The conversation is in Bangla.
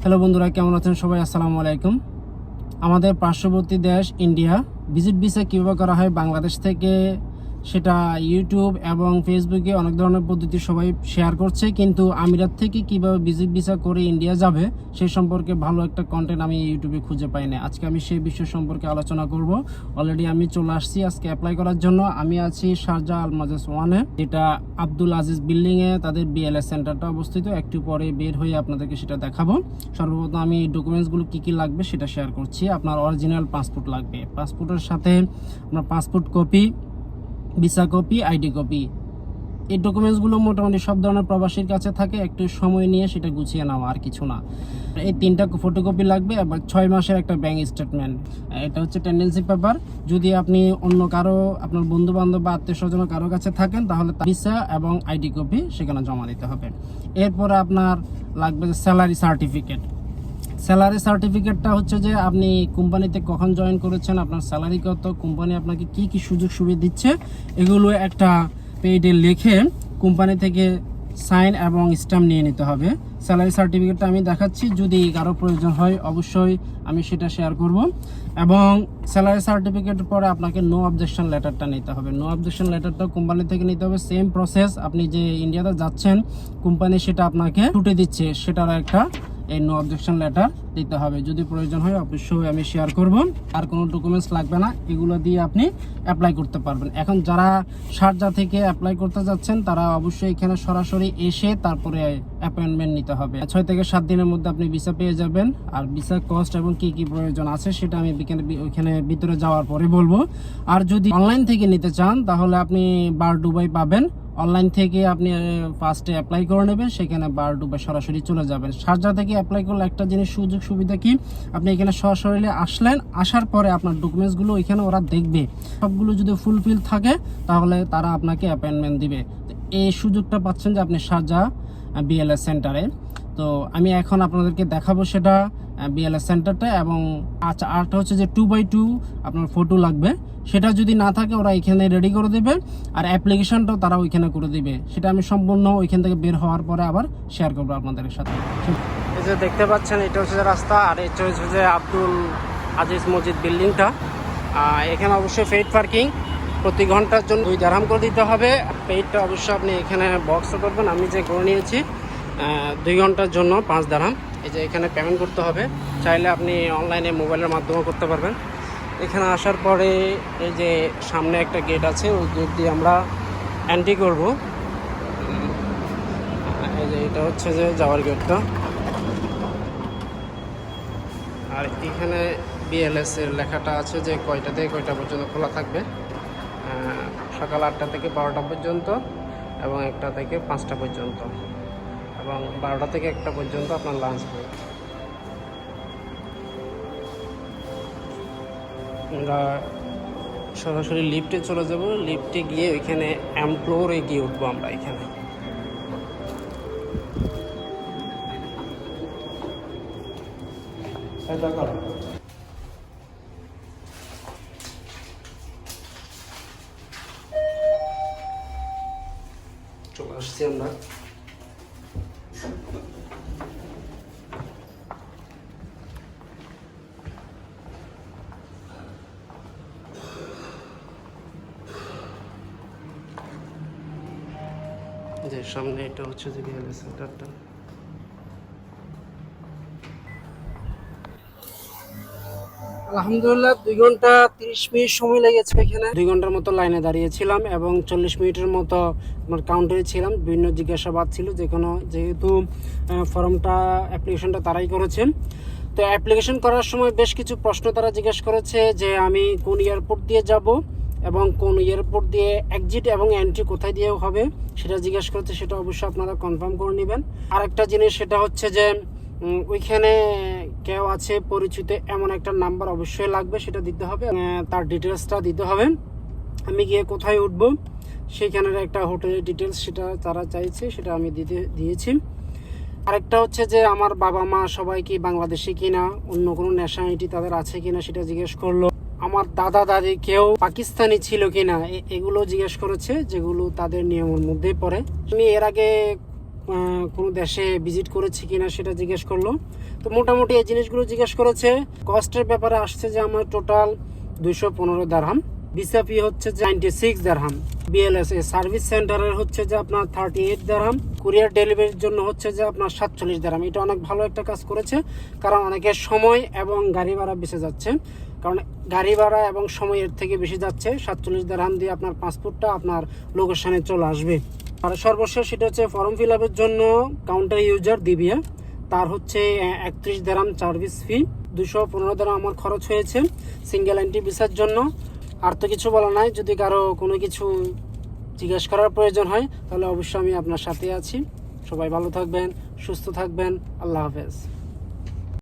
হ্যালো বন্ধুরা, কেমন আছেন সবাই? আসসালামু আলাইকুম। আমাদের পার্শ্ববর্তী দেশ ইন্ডিয়া ভিজিট ভিসা কীভাবে করা হয় বাংলাদেশ থেকে, সেটা ইউটিউব এবং ফেসবুকে অনেক ধরনের পদ্ধতি সবাই শেয়ার করছে, কিন্তু আমিরাত থেকে কিভাবে ভিজিট ভিসা করে ইন্ডিয়া যাবে সেই সম্পর্কে ভালো একটা কন্টেন্ট আমি ইউটিউবে খুঁজে পাই না। আজকে আমি সেই বিষয় সম্পর্কে আলোচনা করব। অলরেডি আমি চলে আসছি আজকে অ্যাপ্লাই করার জন্য। আমি আছি শারজাহ আলমাজেস ওয়ানে, যেটা আব্দুল আজিজ বিল্ডিংয়ে তাদের বিএলএস সেন্টারটা অবস্থিত। একটু পরে বের হয়ে আপনাদেরকে সেটা দেখাবো। সর্বপ্রথম আমি ডকুমেন্টসগুলো কী কী লাগবে সেটা শেয়ার করছি। আপনার অরিজিনাল পাসপোর্ট লাগবে, পাসপোর্টের সাথে আপনার passport copy, visa copy, ID copy. এই ডকুমেন্টসগুলো মোটামুটি সব ধরনের প্রবাসীর কাছে থাকে, একটু সময় নিয়ে সেটা গুছিয়ে নেওয়া, আর কিছু না। এই 3টা ফটোকপি লাগবে এবং 6 মাসের একটা ব্যাংক স্টেটমেন্ট। এটা হচ্ছে টেন্ডেন্সি পেপার। যদি আপনি অন্য কারো, আপনার বন্ধু বান্ধব বা আত্মীয় স্বজন কারো কাছে থাকেন, তাহলে ভিসা এবং আইডি কপি সেখানে জমা দিতে হবে। এরপরে আপনার লাগবে স্যালারি সার্টিফিকেট। স্যালারি সার্টিফিকেটটা হচ্ছে যে আপনি কোম্পানিতে কখন জয়েন করেছেন, আপনার স্যালারি কত, কোম্পানি আপনাকে কি কি সুযোগ সুবিধা দিচ্ছে, এগুলো একটা পেজে লিখে কোম্পানি থেকে সাইন এবং স্ট্যাম্প নিয়ে নিতে হবে। স্যালারি সার্টিফিকেটটা আমি দেখাচ্ছি, যদি কারো প্রয়োজন হয় অবশ্যই আমি সেটা শেয়ার করব। এবং স্যালারি সার্টিফিকেটের পরে আপনাকে নো অবজেকশন লেটারটা নিতে হবে। নো অবজেকশন লেটারটা কোম্পানি থেকে নিতে হবে। সেম প্রসেস, আপনি যে ইন্ডিয়াতে যাচ্ছেন কোম্পানি সেটা আপনাকে ছুটি দিচ্ছে, সেটার একটা এই নো অবজেকশন লেটার দিতে হবে। যদি প্রয়োজন হয় অবশ্যই আমি শেয়ার করব। আর কোনো ডকুমেন্টস লাগবে না, এগুলো দিয়ে আপনি অ্যাপ্লাই করতে পারবেন। এখন যারা শারজাহ থেকে অ্যাপ্লাই করতে যাচ্ছেন তারা অবশ্যই এখানে সরাসরি এসে তারপরে অ্যাপয়েন্টমেন্ট নিতে হবে। 6 থেকে 7 দিনের মধ্যে আপনি ভিসা পেয়ে যাবেন। আর ভিসা কস্ট এবং কি কি প্রয়োজন আছে সেটা আমি ওইখানে ভিতরে যাওয়ার পরে বলবো। আর যদি অনলাইন থেকে নিতে চান তাহলে আপনি বার দুবাই পাবেন। অনলাইন থেকে আপনি ফার্স্টে অ্যাপ্লাই করে নেবেন, সেখানে বার দুবাই সরাসরি চলে যাবেন। শারজাহ থেকে অ্যাপ্লাই করলে একটা জিনিস সুযোগ সুবিধা কি, আপনি এখানে সরাসরি আসলেন, আসার পরে আপনার ডকুমেন্টসগুলো এখানে ওরা দেখবে, সবগুলো যদি ফুলফিল থাকে তাহলে তারা আপনাকে অ্যাপয়েন্টমেন্ট দিবে। এই সুযোগটা পাচ্ছেন যে আপনি শারজাহ বিএলএস সেন্টারে। তো আমি এখন আপনাদেরকে দেখাবো সেটা বিএলএস সেন্টারটা। এবং আচ্ছা, আরেকটা হচ্ছে যে 2x2 আপনার ফটো লাগবে, সেটা যদি না থাকে ওরা এখানে রেডি করে দেবে। আর অ্যাপ্লিকেশনটাও তারা ওইখানে করে দিবে, সেটা আমি সম্পূর্ণ ওইখান থেকে বের হওয়ার পরে আবার শেয়ার করবো আপনাদের সাথে। এই যে দেখতে পাচ্ছেন এটা হচ্ছে যে রাস্তা, আর এটা হচ্ছে যে আব্দুল আজিজ মসজিদ বিল্ডিংটা। এখানে অবশ্যই পেইড পার্কিং, প্রতি ঘন্টার জন্য 2 দিরহাম করে দিতে হবে। পেইডটা অবশ্যই আপনি এখানে বক্স করবেন। আমি যে করে নিয়েছি 2 ঘন্টার জন্য 5 দিরহাম। এই যে এখানে পেমেন্ট করতে হবে, চাইলে আপনি অনলাইনে মোবাইলের মাধ্যমেও করতে পারবেন। এখানে আসার পরে এই যে সামনে একটা গেট আছে, ওই গেট দিয়ে আমরা এন্ট্রি করব। এই যে এটা হচ্ছে যে যাওয়ার গেটটা। আর এখানে বিএলএস এর লেখাটা আছে যে কয়টা থেকে কয়টা পর্যন্ত খোলা থাকবে। সকাল 8টা থেকে 12টা পর্যন্ত, এবং 1টা থেকে 5টা পর্যন্ত, এবং 12টা থেকে 1টা পর্যন্ত আপনার লাঞ্চ ব্রেক। আমরা সরাসরি লিফটে চলে যাব। লিফটে গিয়ে ওইখানে ফ্লোরে গিয়ে উঠবো আমরা। এখানে চলে আসছি আমরা। যে সামনে এটা হচ্ছে যে বিএলএস সেন্টারটা। আলহামদুলিল্লাহ 2 ঘন্টা 30 মিনিট সময় লেগেছে। এখানে 2 ঘন্টার মতো লাইনে দাঁড়িয়েছিলাম এবং 40 মিনিটের মতো আমার কাউন্টারে ছিলাম। বিভিন্ন জিজ্ঞাসাবাদ ছিল, যেহেতু ফর্মটা অ্যাপ্লিকেশনটা তারাই করেছেন। তো অ্যাপ্লিকেশন করার সময় বেশ কিছু প্রশ্ন তারা জিজ্ঞাসা করেছে, যে আমি কোন এয়ারপোর্ট দিয়ে যাব এবং কোন এয়ারপোর্ট দিয়ে এক্সিট এবং এন্ট্রি কোথায় দিয়ে হবে সেটা জিজ্ঞাসা করেছে। সেটা অবশ্যই আপনারা কনফার্ম করে নেবেন। আরেকটা জিনিস সেটা হচ্ছে যে ওইখানে কেউ আছে পরিচিত এমন একটা নাম্বার অবশ্যই লাগবে, সেটা দিতে হবে, তার ডিটেলসটা দিতে হবে। আমি গিয়ে কোথায় উঠবো সেইখানের একটা হোটেলের ডিটেলস সেটা তারা চাইছে, সেটা আমি দিয়েছি। আরেকটা হচ্ছে যে আমার বাবা মা সবাই কি বাংলাদেশি কিনা, অন্য কোনো ন্যাশনালিটি তাদের আছে কিনা সেটা জিজ্ঞেস করলো। আমার দাদা দাদি কেউ পাকিস্তানি ছিল কিনা এগুলো জিজ্ঞেস করেছে, যেগুলো তাদের নিয়মের মধ্যেই পড়ে। আমি এর আগে কোনো দেশে ভিজিট করেছি কিনা সেটা জিজ্ঞেস করলো। তো মোটামুটি এই জিনিসগুলো জিজ্ঞেস করেছে। কস্টের ব্যাপারে আসছে যে আমার টোটাল 215 দিরহাম, ভিসা ফি হচ্ছে যে 96 দিরহাম, বিএলএসএ সার্ভিস সেন্টারের হচ্ছে যে আপনার 38 দিরহাম, কুরিয়ার ডেলিভারির জন্য হচ্ছে যে আপনার 47 দিরহাম। এটা অনেক ভালো একটা কাজ করেছে, কারণ অনেকের সময় এবং গাড়ি ভাড়া বেঁচে যাচ্ছে। কারণ গাড়ি ভাড়া এবং সময় এর থেকে বেশি যাচ্ছে। 47 দিরহাম দিয়ে আপনার পাসপোর্টটা আপনার লোকেশনে চলে আসবে। আর সর্বশেষ সেটা হচ্ছে ফর্ম ফিল আপের জন্য কাউন্টার ইউজার দিবিয়া, তার হচ্ছে 31 দিরহাম সার্ভিস ফি, 215 দিরহাম আমার খরচ হয়েছে সিঙ্গেল এন্ট্রি ভিসার জন্য। আর তো কিছু বলা নাই। যদি কারো কোনো কিছু জিজ্ঞেস করার প্রয়োজন হয় তাহলে অবশ্যই আমি আপনার সাথে আছি। সবাই ভালো থাকবেন, সুস্থ থাকবেন। আল্লাহ হাফেজ।